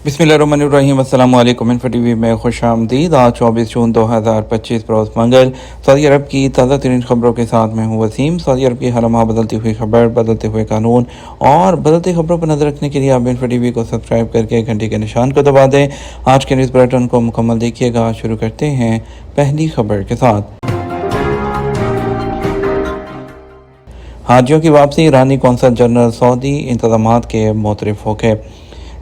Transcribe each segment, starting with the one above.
बिस्मिल्लाहिर्रहमानिर्रहीम। अस्सलाम वालेकुम। इन्फो टीवी में खुश आमदीद। आज 24 जून 2025 रोज़ मंगल सऊदी अरब की ताज़ा तरीन खबरों के साथ मैं हूँ वसीम। सऊदी अरब की हर माह बदलती हुई खबर, बदलते हुए कानून और बदलती खबरों पर नजर रखने के लिए आप इन्फो टीवी को सब्सक्राइब करके घंटे के निशान को दबा दें। आज के न्यूज़ बुलेटिन को मुकम्मल देखिएगा। आज शुरू करते हैं पहली खबर के साथ। हाजियों की वापसी, ईरानी कौंसल जनरल सऊदी इंतजामात के मोतरफ हो गए।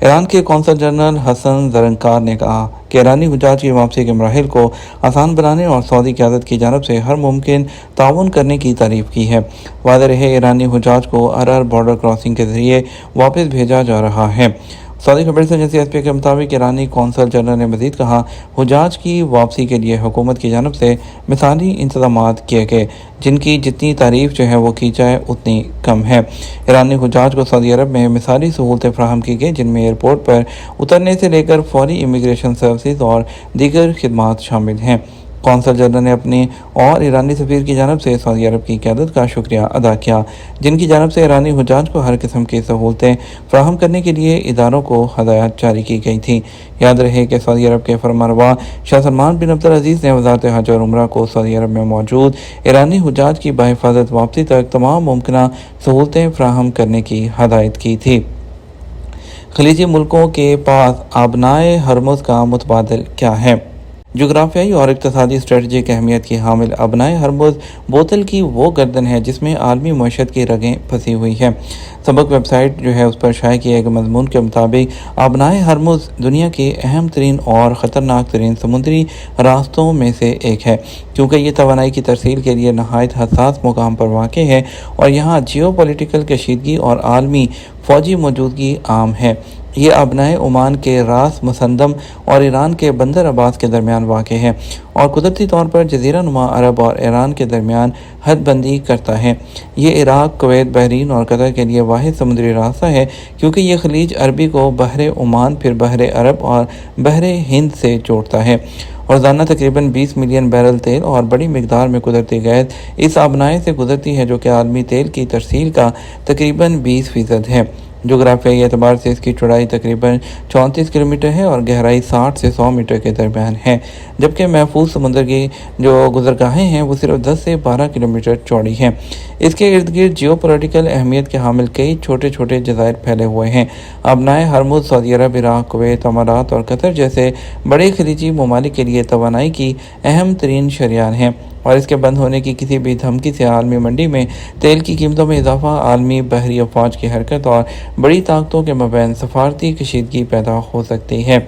ईरान के कौंसल जनरल हसन ज़रनकार ने कहा कि ईरानी हुज्जाज की वापसी के मराहिल को आसान बनाने और सऊदी क़यादत की जानब से हर मुमकिन ताउन करने की तारीफ़ की है। वाज़ेह रहे, ईरानी हुज्जाज को अरअर बॉर्डर क्रॉसिंग के ज़रिए वापस भेजा जा रहा है। सऊदी खबर एजेंसी एसपी के मुताबिक ईरानी कौंसल जनरल ने मजीद कहा, हुज्जाज की वापसी के लिए हुकूमत की जानब से मिसाली इंतजाम किए गए, जिनकी जितनी तारीफ़ जो है वो की जाए उतनी कम है। ईरानी हुज्जाज को सऊदी अरब में मिसाली सहूलतें फराहम की गई, जिनमें एयरपोर्ट पर उतरने से लेकर फौरी इमिग्रेशन सर्विस और दीगर खिदमात शामिल हैं। कौंसल जनरल ने अपनी और ईरानी सफ़ीर की जानब से सऊदी अरब की क़यादत का शुक्रिया अदा किया, जिनकी जानब से ईरानी हुज्जाज को हर किस्म की सहूलतें फराहम करने के लिए इदारों को हदायत जारी की गई थी। याद रहे कि सऊदी अरब के फरमानरवा शाह सलमान बिन अब्दुल अजीज़ ने वज़ारत हज और उम्रा को सऊदी अरब में मौजूद ईरानी हुज्जाज की बाहिफाजत वापसी तक तमाम मुमकिन सहूलतें फराहम करने की हदायत की थी। खलीजी मुल्कों के पास आबनाए हरमुज़ का मुतबादिल क्या है? जोग्राफियाई और इक़्तिसादी स्ट्रेटजिक अहमियत की हामिल आबनाए हरमुज़ बोतल की वो गर्दन है जिसमें आलमी मईशत की रगें फंसी हुई है। सबक वेबसाइट जो है उस पर शाये किए गए मजमून के मुताबिक आबनाए हरमुज़ दुनिया के अहम तरीन और ख़तरनाक तरीन समुद्री रास्तों में से एक है, क्योंकि ये तवानाई की तरसील के लिए नहायत हसास मुकाम पर वाक़ है और यहाँ जियो पोलिटिकल कशीदगी और आलमी फ़ौजी मौजूदगी आम है। ये आबनाए ओमान के रास मुसंदम और ईरान के बंदर अब्बास के दरमियान वाक़ है और कुदरती तौर पर जज़ीरा नुमा अरब और ईरान के दरमियान हदबंदी करता है। ये इराक़, कुवैत, बहरीन और कतर के लिए वाहिद समुद्री रास्ता है, क्योंकि ये खलीज अरबी को बहरे ओमान, फिर बहरे अरब और बहरे हिंद से जोड़ता है। रोज़ाना तकरीबन 20 मिलियन बैरल तेल और बड़ी मिकदार में कुदरती गैस इस आबनाए से गुजरती है, जो कि आलमी तेल की तरसील का तकरीबन 20% है। जोग्राफियाई एतबार से इसकी चौड़ाई तकरीबन 34 किलोमीटर है और गहराई 60 से 100 मीटर के दरमियान है, जबकि महफूज समुद्र की जो गुजरगाहें हैं वो सिर्फ 10 से 12 किलोमीटर चौड़ी हैं। इसके इर्द गिर्द जियो पोलिटिकल अहमियत के हामिल कई छोटे छोटे जज़ायर फैले हुए हैं। आबनाए हरमुज़ सऊदी अरब, इराक़, कुवैत, अमारात और कतर जैसे बड़े खलीजी ममालिक के लिए तवानाई की अहम तरीन शरियान हैं और इसके बंद होने की किसी भी धमकी से आलमी मंडी में तेल की कीमतों में इजाफा, आलमी बहरी अफवाज की हरकत और बड़ी ताकतों के मबैन सफारती कशीदगी पैदा हो सकती है।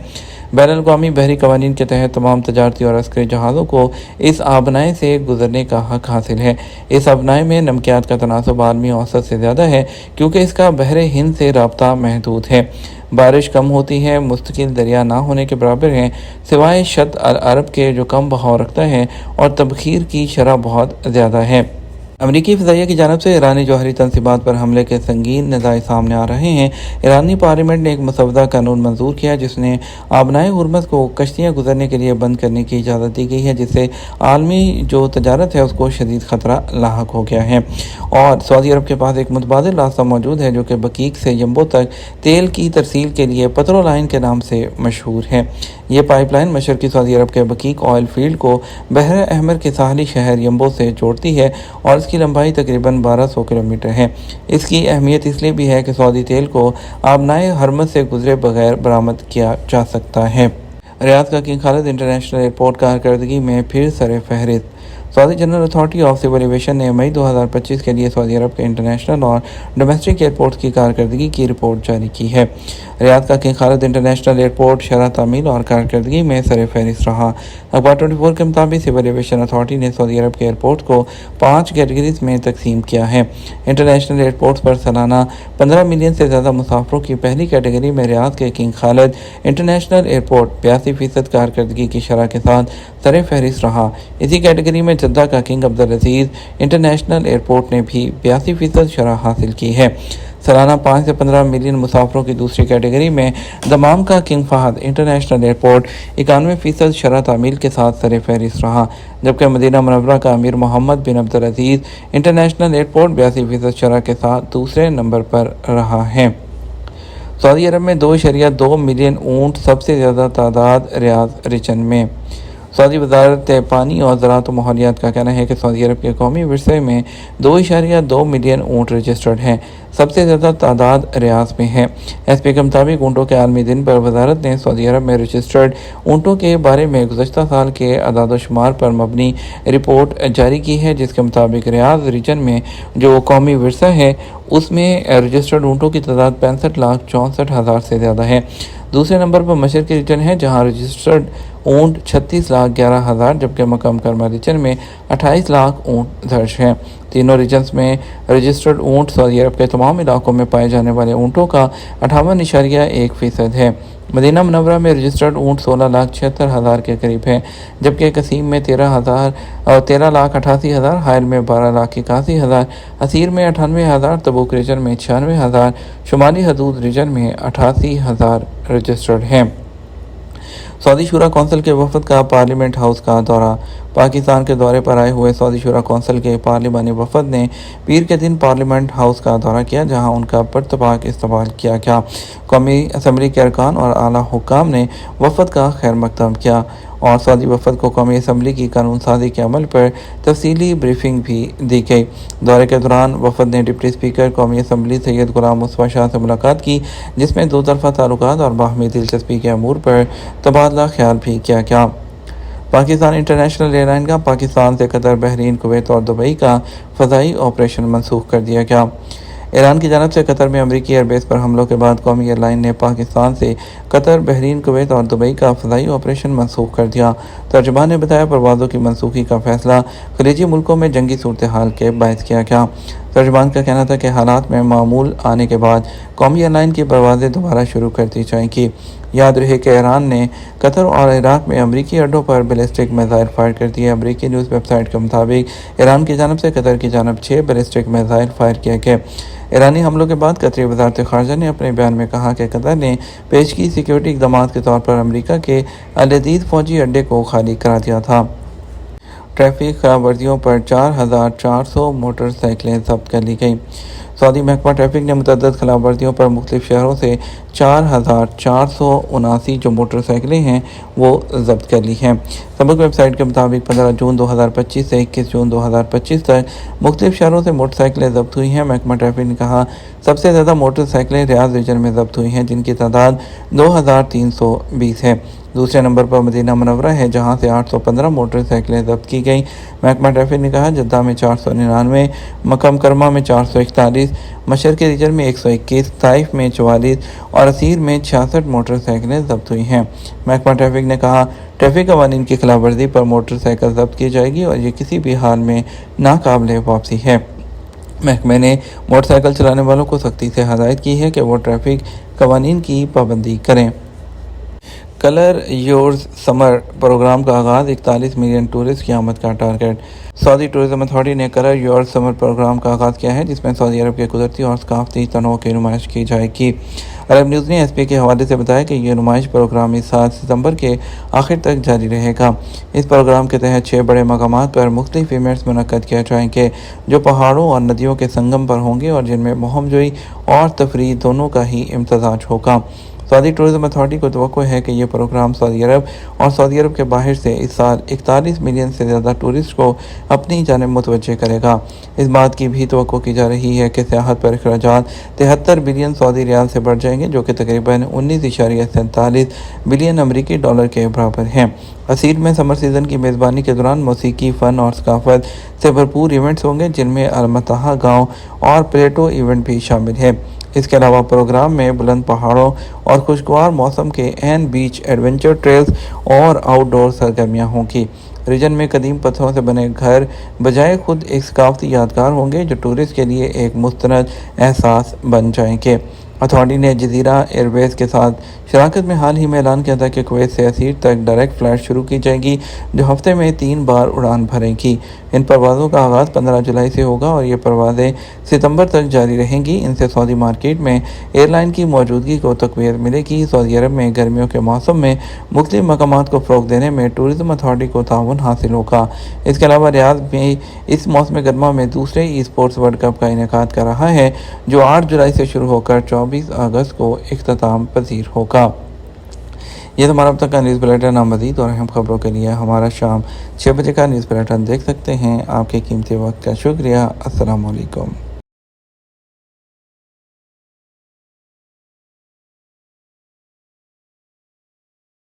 बैनुल-अक़वामी बहरी कवानीन के तहत तमाम तजारती और अस्करी जहाज़ों को इस आबनाए से गुजरने का हक हासिल है। इस आबनाए में नमकियात का तनासब आलमी औसत से ज़्यादा है, क्योंकि इसका बहरे हिंद से राब्ता महदूद है। बारिश कम होती है, मुस्तकिल दरिया ना होने के बराबर है, सिवाय शत अल अरब के जो कम बहाव रखता है और तबखीर की शरह बहुत ज़्यादा है। अमरीकी फ़िज़ाइया की जानब से ईरानी जौहरी तनसीबात पर हमले के संगीन नज़ाइर सामने आ रहे हैं। ईरानी पार्लियामेंट ने एक मसवदा कानून मंजूर किया, जिसने आबनाए हुर्मुज़ को कश्तियाँ गुजरने के लिए बंद करने की इजाज़त दी गई है, जिससे आलमी जो तजारत है उसको शदीद ख़तरा लाहक हो गया है। और सऊदी अरब के पास एक मुतबादिल रास्ता मौजूद है, जो कि बकीक से यम्बो तक तेल की तरसील के लिए पत्रो लाइन के नाम से मशहूर है। ये पाइपलाइन मशरक़ी सऊदी अरब के बकीक ऑयल फील्ड को बहर अहमर के साहली शहर यम्बो से जोड़ती है और इसकी लंबाई तकरीबन 1200 किलोमीटर है। इसकी अहमियत इसलिए भी है कि सऊदी तेल को आबनाए हरमुज़ से गुजरे बगैर बरामद किया जा सकता है। रियाद का किंग खालिद इंटरनेशनल एयरपोर्ट कारकर्दगी में फिर सर फहरिस्त। Saudi general authority of civil aviation ने मई 2025 के लिए सऊदी अरब के इंटरनेशनल और डोमेस्टिक एयरपोर्ट्स की कारकर्दगी की रिपोर्ट जारी की है। रियाद का किंग खालिद इंटरनेशनल एयरपोर्ट शरह तामील और कारकर्दगी में सर फहरिस्त रहा। अखबार 24 के मुताबिक सिविल एविएशन अथॉरिटी ने सऊदी अरब के एयरपोर्ट को 5 कैटेगरीज में तकसीम किया है। इंटरनेशनल एयरपोर्ट्स पर सालाना 15 मिलियन से ज़्यादा मुसाफरों की पहली कैटेगरी में रियाद के किंग खालिद इंटरनेशनल एयरपोर्ट 82% कारकर्दगी की शरह के साथ सर फहरिस्त रहा। इसी कैटेगरी में जद्दा का किंग अब्दुल अजीज़ इंटरनेशनल एयरपोर्ट ने भी 82% शरह हासिल की है। सालाना 5 से 15 मिलियन मुसाफरों की दूसरी कैटेगरी में दमाम का किंग फहद इंटरनेशनल एयरपोर्ट 91% शरह तामील के साथ सर फहरिस्त रहा, जबकि मदीना मुनव्वरा का अमीर मोहम्मद बिन अब्दुल अजीज़ इंटरनेशनल एयरपोर्ट 82% शरह के साथ दूसरे नंबर पर रहा है। सऊदी अरब में 2.2 मिलियन ऊँट, सबसे ज़्यादा तादाद रियाद रीजन में। सऊदी वजारत पानी और ज़राअत व माहौलियात का कहना है कि सऊदी अरब के कौमी विरसे में 2.2 मिलियन ऊँट रजिस्टर्ड हैं, सबसे ज़्यादा तादाद रियाज में है। एसपी के मुताबिक ऊँटों के आलमी दिन पर वजारत ने सऊदी अरब में रजिस्टर्ड ऊँटों के बारे में गुज़श्ता साल के अदाद शुमार पर मबनी रिपोर्ट जारी की है, जिसके मुताबिक रियाज रीजन में जो कौमी विरसा है उसमें रजिस्टर्ड ऊँटों की तादाद 65,64,000 से ज़्यादा है। दूसरे नंबर पर मशरक़ी रीजन है, जहाँ रजिस्टर्ड ऊँट 36,11,000, जबकि मक्का मुकर्रमा रीजन में 28 लाख ऊँट दर्ज हैं। तीनों रीजन्स में रजिस्टर्ड ऊँट सऊदी अरब के तमाम इलाकों में पाए जाने वाले ऊँटों का 58.1% है। मदीना मुनव्वरा में रजिस्टर्ड ऊँट 16,76,000 के करीब है, जबकि कसीम में 13,88,000, हायल में 12,81,000, असीर में 98,000, तबूक रीजन में 96,000, शुमाली हदूद रीजन में 88,000 रजिस्टर्ड हैं। सऊदी शूरा कौंसिल के वफद का पार्लियामेंट हाउस का दौरा। पाकिस्तान के दौरे पर आए हुए सऊदी शूरा कौंसिल के पार्लिमानी वफद ने पीर के दिन पार्लियामेंट हाउस का दौरा किया, जहां उनका पुरतपाक इस्तकबाल किया गया। कौमी असम्बली के अरकान और आला हुक्काम ने वफद का खैर मकदम किया और सऊदी वफद को कौमी असम्बली की कानून साजी के अमल पर तफसीली ब्रीफिंग भी दी गई। दौरे के दौरान वफद ने डिप्टी स्पीकर कौमी असम्बली सैयद गुलाम मुस्तफा शाह से मुलाकात की, जिसमें दो तरफ़ा ताल्लुकात और बाहमी दिलचस्पी के अमूर पर तबादला ख्याल भी किया गया। पाकिस्तान इंटरनेशनल एयरलाइन का पाकिस्तान से कतर, बहरीन, कुवैत और दुबई का फ़ज़ाई ऑपरेशन मनसूख कर दिया गया। ईरान की जानब से कतर में अमरीकी एयरबेस पर हमलों के बाद कौमी एयरलाइन ने पाकिस्तान से कतर, बहरीन, कुवैत और दुबई का फ़ज़ाई ऑपरेशन मनसूख कर दिया। तर्जुमान ने बताया, परवाज़ों की मनसूखी का फ़ैसला खलीजी मुल्कों में जंगी सूरत हाल के बायस किया गया। तर्जुमान का कहना था कि हालात में मामूल आने के बाद कौमी एयरलाइन की परवाज़ें दोबारा शुरू कर दी जाएंगी। याद रहे कि ईरान ने कतर और इराक में अमरीकी अड्डों पर बैलिस्टिक मिसाइल फायर कर दिए। अमरीकी न्यूज़ वेबसाइट के मुताबिक ईरान की जानब से कतर की जानब 6 बैलिस्टिक मिसाइल फायर किए गए। ईरानी हमलों के बाद कतरी वज़ारत ख़ारजा ने अपने बयान में कहा कि कतर ने पेश की सिक्योरिटी इक़दाम के तौर पर अमरीका के अल-अदीद फ़ौजी अड्डे को खाली करा दिया था। ट्रैफिक खिलाफवर्जियों पर 4,400 मोटरसाइकिलें जब्त कर ली गई। सऊदी महकमा ट्रैफिक ने मुतअद्दिद खिलाफवर्जियों पर मुख्तलिफ शहरों से 4,479 जो मोटरसाइकिलें हैं वो जब्त कर ली हैं। सबक वेबसाइट के मुताबिक 15 जून 2025 से 21 जून 2025 तक मुख्तलिफ शहरों से मोटरसाइकिलें जब्त हुई हैं। महकमा ट्रैफिक ने कहा, सबसे ज़्यादा मोटरसाइकिलें रियाद रीजन में जब्त हुई हैं, जिनकी तादाद 2,320 है। दूसरे नंबर पर मदीना मुनव्वरा है, जहां से 815 मोटरसाइकिलें जब्त की गई। महकमा ट्रैफिक ने कहा, जद्दा में 499, मक्का मुकर्रमा में 441, मशरक़ी रीजन में 121, ताइफ में 44 और असीर में 66 मोटरसाइकिलें जब्त हुई हैं। महकमा ट्रैफिक ने कहा, ट्रैफिक कवानीन की खिलाफवर्जी पर मोटरसाइकिल जब्त की जाएगी और ये किसी भी हाल में नाकाबिले वापसी है। महकमे ने मोटरसाइकिल चलाने वालों को सख्ती से हदायत की है कि वो ट्रैफिक कवानीन की पाबंदी करें। कलर योर्स समर प्रोग्राम का आगाज़, 41 मिलियन टूरिस्ट की आमद का टारगेट। सऊदी टूरिज्म अथॉरिटी ने कलर योर्स समर प्रोग्राम का आगाज़ किया है, जिसमें सऊदी अरब के कुदरती और सकाफती तनों की नुमाइश की जाएगी। अरब न्यूज़ ने एसपी के हवाले से बताया कि यह नुमाइश प्रोग्राम इस साल सितंबर के आखिर तक जारी रहेगा। इस प्रोग्राम के तहत 6 बड़े मकामात पर मुख्तलिफ इवेंट्स मुनक्कद किए जाएंगे, जो पहाड़ों और नदियों के संगम पर होंगे और जिनमें मुहमजोई और तफरीह दोनों का ही इम्तज़ाज होगा। सऊदी टूरिज्म अथॉरिटी को तवक्को है कि यह प्रोग्राम सऊदी अरब और सऊदी अरब के बाहर से इस साल 41 मिलियन से ज़्यादा टूरिस्ट को अपनी जानिब मुतवज्जे करेगा। इस बात की भी तवक्को की जा रही है कि सियाहत पर अखराजात 73 बिलियन सऊदी रियाल से बढ़ जाएंगे, जो कि तकरीबन 19.47 बिलियन अमरीकी डॉलर के बराबर हैं। असीर में समर सीज़न की मेज़बानी के दौरान मौसीकी, फ़न और सकाफत से भरपूर इवेंट्स होंगे, जिनमें अलमताहा गाँव और प्लेटो इवेंट भी शामिल है। इसके अलावा प्रोग्राम में बुलंद पहाड़ों और खुशगवार मौसम के एन बीच एडवेंचर ट्रेल्स और आउटडोर सरगर्मियाँ होंगी। रीजन में कदीम पत्थरों से बने घर बजाय खुद एक सकाफती यादगार होंगे, जो टूरिस्ट के लिए एक मुस्तनद एहसास बन जाएंगे। अथॉरिटी ने जजीरा एयरवेज के साथ शराकत में हाल ही में ऐलान किया था कि कुवैत से असीर तक डायरेक्ट फ़्लाइट शुरू की जाएगी, जो हफ्ते में 3 बार उड़ान भरेंगी। ان پروازوں کا آغاز 15 جولائی سے ہوگا اور یہ پروازیں ستمبر تک جاری رہیں گی۔ ان سے سعودی مارکیٹ میں ایئر لائن کی موجودگی کو تقویت ملے گی۔ سعودی عرب میں گرمیوں کے موسم میں مختلف مقامات کو فروغ دینے میں ٹورزم اتھارٹی کو تعاون حاصل ہوگا۔ اس کے علاوہ ریاض بھی اس موسم گرما میں دوسرے ای اسپورٹس ورلڈ کپ کا انعقاد کر رہا ہے، جو 8 جولائی سے شروع ہو کر 24 اگست کو اختتام پذیر ہوگا۔ یہ تو ہمارا اب تک کا نیوز بلیٹن۔ مزید اور اہم خبروں کے لیے ہمارا شام 6 بجے کا نیوز بلیٹن دیکھ سکتے ہیں۔ آپ کے قیمتی وقت کا شکریہ۔ السلام علیکم۔